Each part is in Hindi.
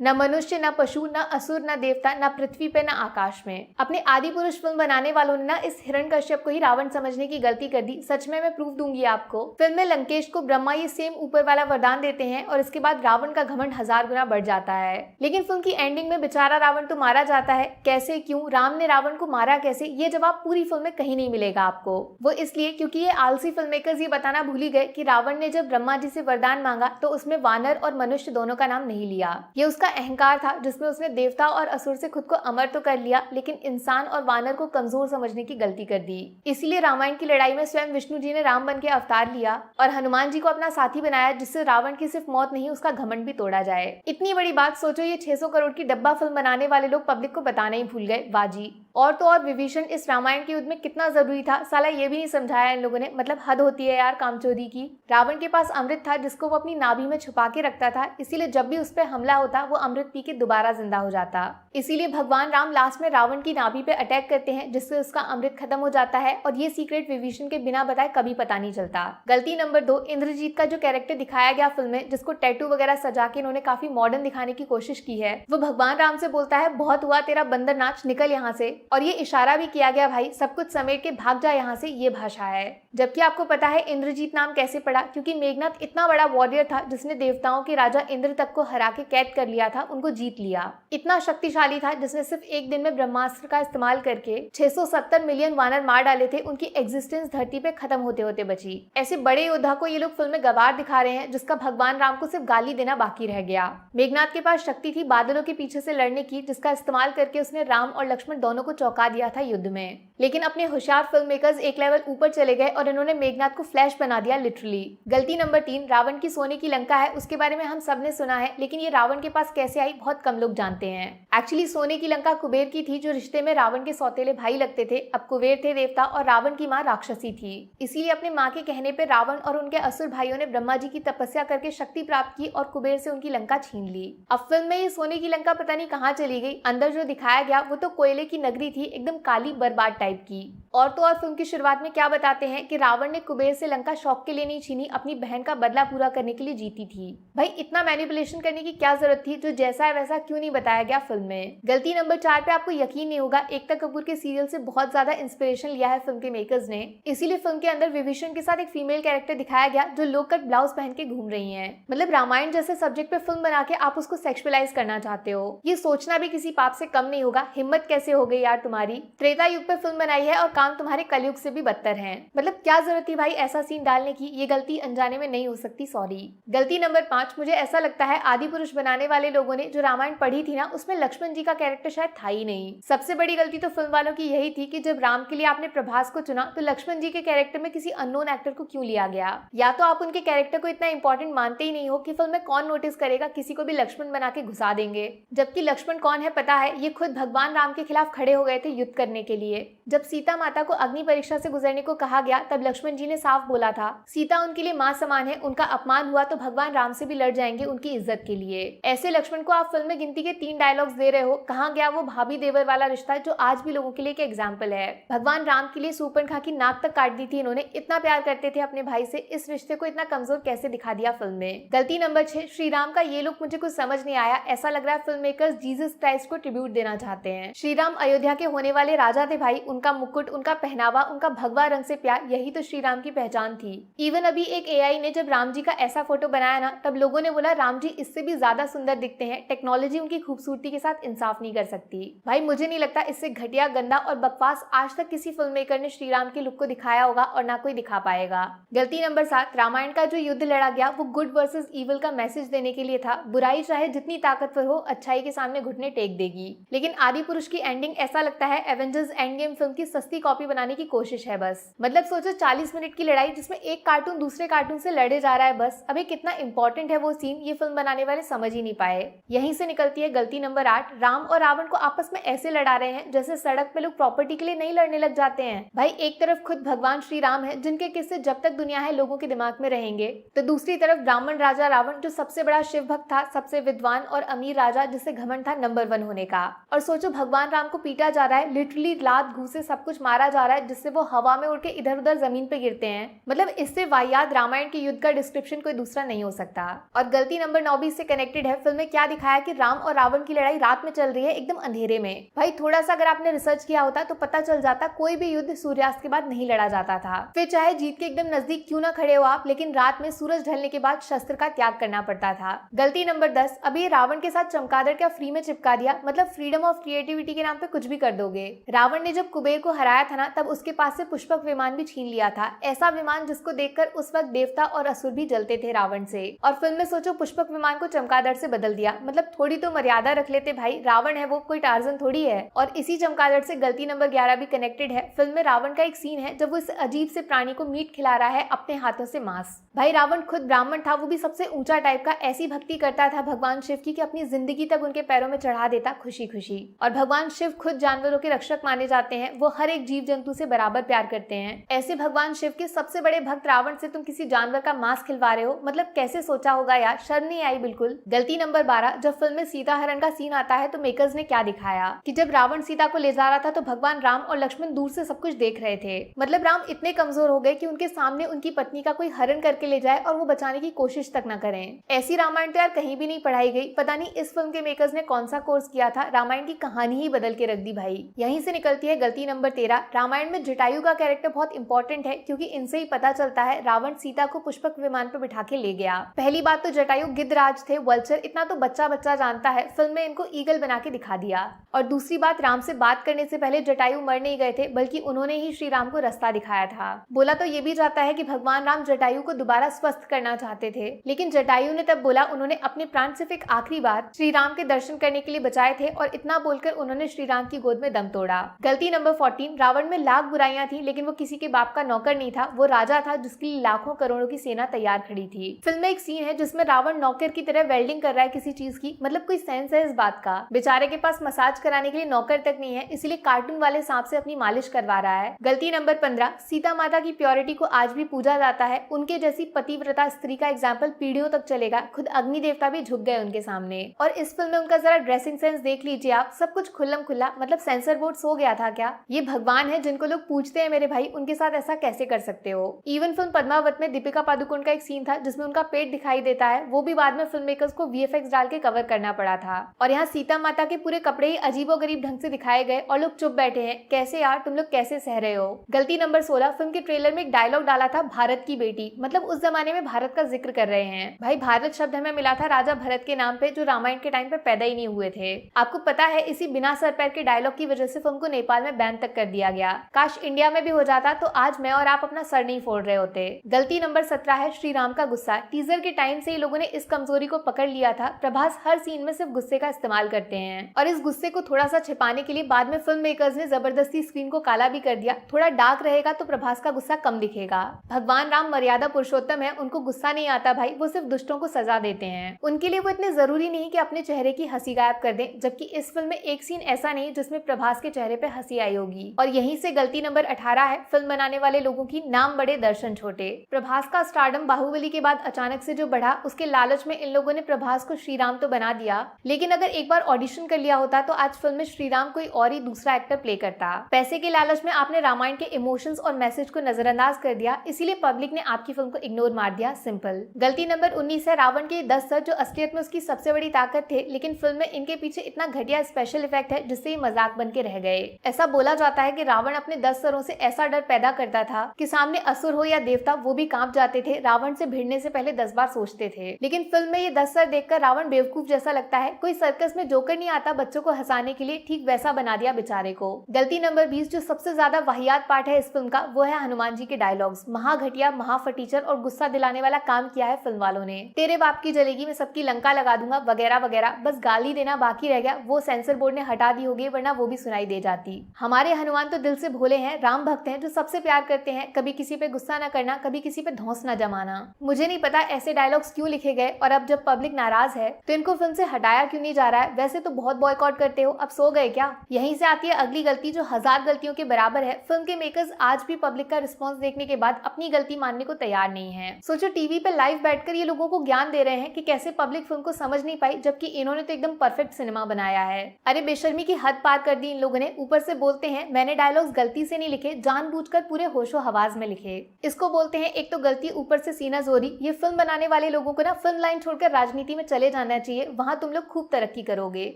न मनुष्य, न पशु, न असुर, न देवता, न पृथ्वी पे, न आकाश में। अपने आदि पुरुष फिल्म बनाने वालों ने ना इस हिरण्यकश्यप को ही रावण समझने की गलती कर दी। सच में मैं प्रूफ दूंगी आपको। फिल्म में लंकेश को ब्रह्मा ये सेम ऊपर वाला वरदान देते हैं और इसके बाद रावण का घमंड 1000 गुना बढ़ जाता है। लेकिन फिल्म की एंडिंग में बेचारा रावण तो मारा जाता है। कैसे, क्यों, राम ने रावण को मारा कैसे, ये जवाब पूरी फिल्म में कहीं नहीं मिलेगा आपको। वो इसलिए क्योंकि ये आलसी फिल्म मेकर्स ये बताना भूल ही गए कि रावण ने जब ब्रह्मा जी से वरदान मांगा तो उसमें वानर और मनुष्य दोनों का नाम नहीं लिया। ये उसका अहंकार था जिसमें उसने देवता और असुर से खुद को अमर तो कर लिया, लेकिन इंसान और वानर को कमजोर समझने की गलती कर दी। इसीलिए रामायण की लड़ाई में स्वयं विष्णु जी ने राम बन के अवतार लिया और हनुमान जी को अपना साथी बनाया, जिससे रावण की सिर्फ मौत नहीं उसका घमंड भी तोड़ा जाए। इतनी बड़ी बात सोचो, ये 600 करोड़ की डब्बा फिल्म बनाने वाले लोग पब्लिक को बताना ही भूल गए। वाजी। और तो और विभीषण इस रामायण के युद्ध में कितना जरूरी था, साला ये भी नहीं समझाया इन लोगों ने। मतलब हद होती है यार कामचोरी की। रावण के पास अमृत था जिसको वो अपनी नाभि में छुपा के रखता था, इसीलिए जब भी उस पर हमला होता वो अमृत पी के दोबारा जिंदा हो जाता। इसीलिए भगवान राम लास्ट में रावण की नाभि पे अटैक करते हैं, जिससे उसका अमृत खत्म हो जाता है और ये सीक्रेट विभीषण के बिना बताए कभी पता नहीं चलता। गलती नंबर 2, इंद्रजीत का जो कैरेक्टर दिखाया गया फिल्म में, जिसको टैटू वगैरह सजा के इन्होंने काफी मॉडर्न दिखाने की कोशिश की है, वो भगवान राम से बोलता है बहुत हुआ तेरा बंदर नाच, निकल यहाँ से। और ये इशारा भी किया गया भाई सब कुछ समेट के भाग जा यहाँ से, ये भाषा है। जबकि आपको पता है इंद्रजीत नाम कैसे पड़ा, क्योंकि मेघनाथ इतना बड़ा वॉरियर था जिसने देवताओं के राजा इंद्र तक को हरा के कैद कर लिया था, उनको जीत लिया। इतना शक्तिशाली था जिसने सिर्फ एक दिन में ब्रह्मास्त्र का इस्तेमाल करके 670 मिलियन वानर मार डाले थे। उनकी एग्जिस्टेंस धरती पे खत्म होते होते बची। ऐसे बड़े योद्धा को ये लोग फिल्म में गवार दिखा रहे हैं, जिसका भगवान राम को सिर्फ गाली देना बाकी रह गया। मेघनाथ के पास शक्ति थी बादलों के पीछे से लड़ने की, जिसका इस्तेमाल करके उसने राम और लक्ष्मण दोनों को चौंका दिया था युद्ध में। लेकिन अपने होशियार फिल्म मेकर्स एक लेवल ऊपर चले गए और इन्होंने मेघनाथ को फ्लैश बना दिया लिटरली। गलती नंबर 3, रावण की सोने की लंका है, उसके बारे में हम सब ने सुना है, लेकिन ये रावण के पास कैसे आई बहुत कम लोग जानते हैं। एक्चुअली सोने की लंका कुबेर की थी, जो रिश्ते में रावण के सौतेले भाई लगते थे। अब कुबेर थे देवता और रावण की माँ राक्षसी थी, इसीलिए अपने माँ के कहने पर रावण और उनके असुर भाइयों ने ब्रह्मा जी की तपस्या करके शक्ति प्राप्त की और कुबेर से उनकी लंका छीन ली। अब फिल्म में ये सोने की लंका पता नहीं कहाँ चली गई। अंदर जो दिखाया गया वो तो कोयले की नगरी थी, एकदम काली बर्बाद टाइप की। और तो और फिल्म की शुरुआत में क्या बताते हैं कि रावण ने कुबेर से लंका शौक के लिए नहीं छीनी, अपनी बहन का बदला पूरा करने के लिए जीती थी। भाई इतना मैनिपुलेशन करने की क्या जरूरत थी, जो जैसा है वैसा क्यों नहीं बताया गया फिल्म में। गलती नंबर 4 पे आपको यकीन नहीं होगा, एकता कपूर के सीरियल से बहुत ज्यादा इंस्पिरेशन लिया है फिल्म के मेकर्स ने। इसीलिए फिल्म के अंदर विभीषण के साथ एक फीमेल कैरेक्टर दिखाया गया जो लो कट ब्लाउज पहन के घूम रही है। मतलब रामायण जैसे सब्जेक्ट पे फिल्म बना के आप उसको सेक्सुअलाइज करना चाहते हो, ये सोचना भी किसी पाप से कम नहीं होगा। हिम्मत कैसे हो गई यार तुम्हारी। त्रेता युग पे फिल्म बनाई है और काम तुम्हारे कलयुग से भी बदतर है। मतलब क्या जरूरत थी भाई ऐसा सीन डालने की। ये गलती अनजाने में नहीं हो सकती, सॉरी। गलती नंबर 5, मुझे ऐसा लगता है आदि पुरुष बनाने वाले लोगों ने जो रामायण पढ़ी थी ना, उसमें लक्ष्मण जी का कैरेक्टर शायद था ही नहीं। सबसे बड़ी गलती तो फिल्म वालों की यही थी कि जब राम के लिए आपने प्रभास को चुना तो लक्ष्मण जी के कैरेक्टर में किसी अननोन एक्टर को क्यों लिया गया। या तो आप उनके कैरेक्टर को इतना इंपॉर्टेंट मानते ही नहीं हो कि फिल्म में कौन नोटिस करेगा, किसी को भी लक्ष्मण बना के घुसा देंगे। जबकि लक्ष्मण कौन है पता है, ये खुद भगवान राम के खिलाफ खड़े हो गए थे युद्ध करने के लिए। जब सीता माता को अग्नि परीक्षा से गुजरने को कहा गया तब लक्ष्मण जी ने साफ बोला था सीता उनके लिए मां समान है, उनका अपमान हुआ तो भगवान राम से भी लड़ जाएंगे उनकी इज्जत के लिए। ऐसे लक्ष्मण को आप फिल्म में गिनती के 3 डायलॉग्स दे रहे हो, कहाँ गया वो भाभी देवर वाला रिश्ता जो आज भी लोगों के लिए एक एग्जाम्पल है। भगवान राम के लिए सूर्पणखा की नाक तक काट दी थी इन्होंने, इतना प्यार करते थे अपने भाई से, इस रिश्ते को इतना कमजोर कैसे दिखा दिया फिल्म में। गलती नंबर 6, श्री राम का ये लुक मुझे कुछ समझ नहीं आया। ऐसा लग रहा है फिल्म मेकर्स जीसस क्राइस्ट को ट्रिब्यूट देना चाहते हैं। श्री राम अयोध्या के होने वाले राजा थे भाई, उनका मुकुट, उनका पहनावा, उनका भगवा रंग से प्यार, यही तो श्री राम की पहचान थी। इवन अभी एक एआई ने जब राम जी का ऐसा फोटो बनाया ना, तब लोगों ने बोला राम जी इससे भी ज्यादा सुंदर दिखते हैं, टेक्नोलॉजी उनकी खूबसूरती के साथ इंसाफ नहीं कर सकती। भाई मुझे नहीं लगता इससे घटिया, गंदा और बकवास आज तक किसी फिल्म मेकर ने श्री राम के लुक को दिखाया होगा और ना कोई दिखा पाएगा। गलती नंबर 7, रामायण का जो युद्ध लड़ा गया वो गुड वर्सेस इविल का मैसेज देने के लिए था। बुराई चाहे जितनी ताकतवर हो, अच्छाई के सामने घुटने टेक देगी। लेकिन आदि पुरुष की एंडिंग ऐसा लगता है एवेंजर्स एंड गेम फिल्म की सस्ती कॉपी बनाने की कोशिश है बस। मतलब सोचो 40 मिनट की लड़ाई जिसमें एक कार्टून दूसरे कार्टून से लड़े जा रहा है बस। अबे कितना इंपॉर्टेंट है वो सीन, ये फिल्म बनाने वाले समझ ही नहीं पाए। यहीं से निकलती है गलती नंबर 8, राम और रावण को आपस में ऐसे लड़ा रहे हैं जैसे सड़क पे लोग प्रॉपर्टी के लिए नहीं लड़ने लग जाते हैं। भाई एक तरफ खुद भगवान श्री राम है जिनके किस्से जब तक दुनिया है लोगों के दिमाग में रहेंगे, तो दूसरी तरफ ब्राह्मण राजा रावण जो सबसे बड़ा शिव भक्त था, सबसे विद्वान और अमीर राजा जिसे घमंड था नंबर 1 होने का। और सोचो भगवान राम को पीटा पीटा जा रहा है, लिटरली लात घूंसे सब कुछ मारा जा रहा है, जिससे वो हवा में उड़ के इधर उधर जमीन पे गिरते हैं। मतलब इससे वाहियात रामायण के युद्ध का डिस्क्रिप्शन कोई दूसरा नहीं हो सकता। और गलती नंबर 9 भी इससे कनेक्टेड है। फिल्म में क्या दिखाया कि राम और रावण की लड़ाई रात में चल रही है, एकदम अंधेरे में। भाई थोड़ा सा अगर आपने रिसर्च किया होता तो पता चल जाता कोई भी युद्ध सूर्यास्त के बाद नहीं लड़ा जाता था। फिर चाहे जीत के एकदम नजदीक क्यों ना खड़े हो आप, लेकिन रात में सूरज ढलने के बाद शस्त्र का त्याग करना पड़ता था। गलती नंबर 10, अभी रावण के साथ चमगादड़ क्या फ्री में चिपका दिया, मतलब फ्रीडम ऑफ क्रिएटिविटी के नाम पे कुछ भी कर दोगे। रावण ने जब कुबेर को हराया था ना, तब उसके पास से पुष्पक विमान भी छीन लिया था, ऐसा विमान जिसको देखकर उस वक्त देवता और असुर भी जलते थे रावण से। और फिल्म में सोचो पुष्पक विमान को चमगादड़ से बदल दिया, मतलब थोड़ी तो मर्यादा रख लेते भाई, रावण है वो कोई टार्जन थोड़ी है। और इसी चमगादड़ से गलती नंबर 11 भी कनेक्टेड है। फिल्म में रावण का एक सीन है जब वो इस अजीब से प्राणी को मीट खिला रहा है अपने हाथों से मांस। भाई रावण खुद ब्राह्मण था, वो भी सबसे ऊंचा टाइप का, ऐसी भक्ति करता था भगवान शिव की कि अपनी जिंदगी तक उनके पैरों में चढ़ा देता खुशी खुशी। और भगवान शिव खुद जानवरों के रक्षक माने जाते हैं, वो हर एक जीव जंतु से बराबर प्यार करते हैं। ऐसे भगवान शिव के सबसे बड़े भक्त रावण से तुम किसी जानवर का मांस खिलवा रहे हो, मतलब कैसे सोचा होगा यार, शर्म नहीं आई बिल्कुल। गलती नंबर 12, जब फिल्म में सीता हरण का सीन आता है तो मेकर्स ने क्या दिखाया कि जब रावण सीता को ले जा रहा था तो भगवान राम और लक्ष्मण दूर से सब कुछ देख रहे थे। मतलब राम इतने कमजोर हो गए कि उनके सामने उनकी पत्नी का कोई हरण करके ले जाए और वो बचाने की कोशिश तक न करें। ऐसी रामायण तो यार कहीं भी नहीं पढ़ाई गई, पता नहीं इस फिल्म के मेकर्स ने कौन सा कोर्स किया था, रामायण की कहानी ही बदल के रख दी भाई। यहीं से निकलती है गलती नंबर 13, रामायण में जटायु का कैरेक्टर बहुत इंपॉर्टेंट है, क्योंकि इनसे ही पता चलता है रावण सीता को पुष्पक विमान पर बिठा के ले गया। पहली बात तो जटायु गिद्धराज थे, वल्चर, इतना तो बच्चा बच्चा जानता है, फिल्म में इनको ईगल बना के दिखा दिया। और दूसरी बात, राम से बात करने से पहले जटायु मर नहीं गए थे, बल्कि उन्होंने ही श्री राम को रास्ता दिखाया था। बोला तो ये भी जाता है कि भगवान राम जटायु को दोबारा स्वस्थ करना चाहते थे, लेकिन जटायु ने तब बोला उन्होंने अपने प्राण सिर्फ एक आखिरी बार श्री राम के दर्शन करने के लिए बचाए थे, और इतना बोलकर उन्होंने श्री राम की गोद में दम तोड़ा। गलती नंबर 14, रावण में लाख बुराइयां थी, लेकिन वो किसी के बाप का नौकर नहीं था, वो राजा था जिसके लिए लाखों करोड़ों की सेना तैयार खड़ी थी। फिल्म में एक सीन है जिसमें रावण नौकर की तरह वेल्डिंग कर रहा है किसी चीज की, मतलब कोई सेंस है इस बात का? बेचारे के पास मसाज कराने के लिए नौकर तक नहीं है, इसलिए कार्टून वाले सांप से अपनी मालिश करवा रहा है। गलती नंबर 15, सीता माता की प्योरिटी को आज भी पूजा जाता है, उनके जैसी पतिव्रता स्त्री का एग्जाम्पल पीढ़ियों तक चलेगा, खुद अग्नि देवता भी झुक गए उनके सामने। और इस फिल्म में उनका जरा ड्रेसिंग सेंस देख लीजिए आप, सब कुछ खुल्लम खुल्ला, मतलब सेंसर बोर्ड सो गया था क्या? ये भगवान है जिनको लोग पूछते हैं मेरे भाई, उनके साथ ऐसा कैसे कर सकते हो? इवन फिल्म पद्मावत में दीपिका पादुकोण का एक सीन था जिसमें उनका पेट दिखाई देता है, वो भी बाद में फिल्म मेकर्स को VFX डाल के कवर करना पड़ा था। और यहाँ सीता माता के पूरे कपड़े ही अजीबोगरीब ढंग से दिखाए गए और लोग चुप बैठे हैं, कैसे यार तुम लोग कैसे सह रहे हो? गलती नंबर 16, फिल्म के ट्रेलर में एक डायलॉग डाला था भारत की बेटी, मतलब उस जमाने में भारत का जिक्र कर रहे हैं। भाई भारत शब्द हमें मिला था राजा भरत के नाम पे, जो रामायण के टाइम पे पैदा ही नहीं हुए थे। आपको पता है इसी बिना सर पैर के डायलॉग की वजह से फिल्म को नेपाल में बैन तक कर दिया गया। काश इंडिया में भी हो जाता तो आज मैं और आप अपना सर नहीं फोड़ रहे होते। गलती नंबर 17 है श्री राम का गुस्सा। टीजर के टाइम से ही लोगों ने इस कमजोरी को पकड़ लिया था, प्रभास हर सीन में सिर्फ गुस्से का इस्तेमाल करते हैं, और इस गुस्से को थोड़ा सा छिपाने के लिए बाद में फिल्म मेकर्स ने जबरदस्ती स्क्रीन को काला भी कर दिया। थोड़ा डार्क रहेगा तो प्रभास का गुस्सा कम दिखेगा। भगवान राम मर्यादा पुरुषोत्तम है, उनको गुस्सा नहीं आता भाई, वो सिर्फ दुष्टों को सजा देते हैं। उनके लिए वो इतने जरूरी नहीं कि अपने चेहरे की हंसी गायब कर दें, जबकि इस फिल्म में एक सीन ऐसा नहीं जिसमें प्रभास के चेहरे पे हंसी आई होगी। और यहीं से गलती नंबर 18 है, फिल्म बनाने वाले लोगों की नाम बड़े दर्शन छोटे। प्रभास का स्टारडम बाहुबली के बाद अचानक से जो बढ़ा, उसके लालच में इन लोगों ने प्रभास को श्रीराम तो बना दिया, लेकिन अगर एक बार ऑडिशन कर लिया होता तो आज फिल्म में श्रीराम कोई और ही दूसरा एक्टर प्ले करता। पैसे के लालच में आपने रामायण के इमोशंस और मैसेज को नजरअंदाज कर दिया, इसीलिए पब्लिक ने आपकी फिल्म को इग्नोर मार दिया, सिंपल। गलती नंबर 19 है, रावण के 10 सर जो असलियत में उसकी सबसे बड़ी ताकत थे, लेकिन फिल्म में इनके पीछे इतना घटिया स्पेशल इफेक्ट है जिससे ये मजाक बन के रह गए। ऐसा बोला जाता है कि रावण अपने 10 सरों से ऐसा डर पैदा करता था कि सामने असुर हो या देवता वो भी कांप जाते थे, रावण से भिड़ने से पहले 10 बार सोचते थे। लेकिन फिल्म में ये 10 सर देखकर रावण बेवकूफ जैसा लगता है, कोई सर्कस में जोकर नहीं आता बच्चों को हंसाने के लिए, ठीक वैसा बना दिया बेचारे को। गलती नंबर 20, जो सबसे ज्यादा वाहियात पार्ट है इस फिल्म का, वो है हनुमान जी के डायलॉग्स। महाघटिया, महाफटीचर और गुस्सा दिलाने वाला काम किया है फिल्म वालों ने। तेरे बाप की जलेगी, मैं सबकी लंका लगा दूंगा, वगैरह वगैरह। बस गाली देना बाकी रह गया, वो सेंसर बोर्ड ने हटा दी होगी, वरना वो भी सुनाई दे जाती। हमारे हनुमान तो दिल से भोले हैं, राम भक्त हैं, जो सबसे प्यार करते हैं, कभी किसी पे गुस्सा न करना, कभी किसी पे धौंस न जमाना। मुझे नहीं पता ऐसे डायलॉग्स क्यों लिखे गए, और अब जब पब्लिक नाराज है तो इनको फिल्म से हटाया क्यों नहीं जा रहा है? वैसे तो बहुत बॉयकॉट करते हो, अब सो गए क्या? यहीं से आती है अगली गलती जो 1000 गलतियों के बराबर है। फिल्म के मेकर्स आज भी पब्लिक का रिस्पॉन्स देखने के बाद अपनी गलती मानने को तैयार नहीं है। सोचो टीवी पे लाइव बैठकर ये लोगों को ज्ञान दे रहे हैं कि कैसे पब्लिक फिल्म को समझ नहीं पाई, जबकि इन्होंने तो एकदम परफेक्ट सिनेमा बनाया है। अरे बेशर्मी की हद पार कर दी इन लोगों ने। ऊपर से बोलते हैं मैंने डायलॉग्स गलती से नहीं लिखे, जानबूझकर पूरे होशो हवास में लिखे। इसको बोलते हैं एक तो गलती, ऊपर से सीना जोरी। ये फिल्म बनाने वाले लोगों को ना फिल्म लाइन छोड़कर राजनीति में चले जाना चाहिए, वहां तुम लोग खूब तरक्की करोगे।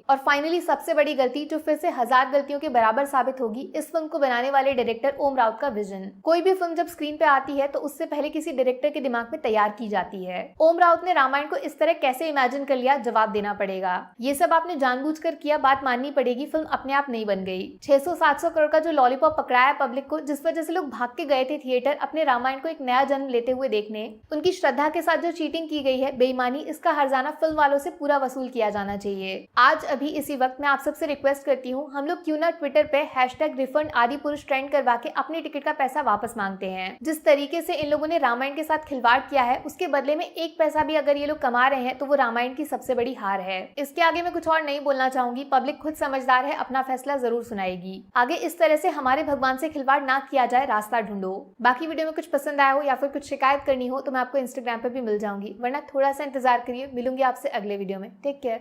और फाइनली सबसे बड़ी गलती जो फिर से 1000 गलतियों के बराबर साबित होगी, इस फिल्म को बनाने वाले डायरेक्टर ओम राउत का विजन। कोई भी फिल्म जब स्क्रीन पे आती है तो उससे पहले किसी डायरेक्टर के दिमाग में तैयार की जाती है। ओम राउत ने रामायण को इस तरह कैसे इमेजिन कर लिया, जवाब देना पड़ेगा। ये सब आपने जानबूझकर किया, बात माननी पड़ेगी, फिल्म अपने आप नहीं बन गई। 600-700 करोड़ का जो लॉलीपॉप पकड़ाया पब्लिक को, जिस वजह से लोग भाग के गए थे थिएटर अपने रामायण को एक नया जन्म लेते हुए देखने, उनकी श्रद्धा के साथ जो चीटिंग की गई है, बेईमानी, इसका हर्जाना फिल्म वालों से पूरा वसूल किया जाना चाहिए। आज अभी इसी वक्त मैं आप सबसे रिक्वेस्ट करती हूँ, हम लोग क्यों ना ट्विटर पे #रिफंड आदि पुरुष ट्रेंड करवा के अपने टिकट का पैसा वापस मांगते हैं। जिस तरीके से इन लोगों ने रामायण के साथ खिलवाड़ किया है, उसके बदले में एक पैसा भी अगर ये लोग कमा रहे हैं तो वो रामायण की सबसे बड़ी हार है। इसके आगे मैं कुछ और नहीं बोलना चाहूंगी, पब्लिक खुद समझदार है, अपना फैसला जरूर सुनाएगी। आगे इस तरह से हमारे भगवान से खिलवाड़ ना किया जाए, रास्ता ढूंढो। बाकी वीडियो में कुछ पसंद आया हो या फिर कुछ शिकायत करनी हो तो मैं आपको इंस्टाग्राम पे भी मिल जाऊंगी, वरना थोड़ा सा इंतजार करिए, मिलूंगी आपसे अगले वीडियो में। Take care.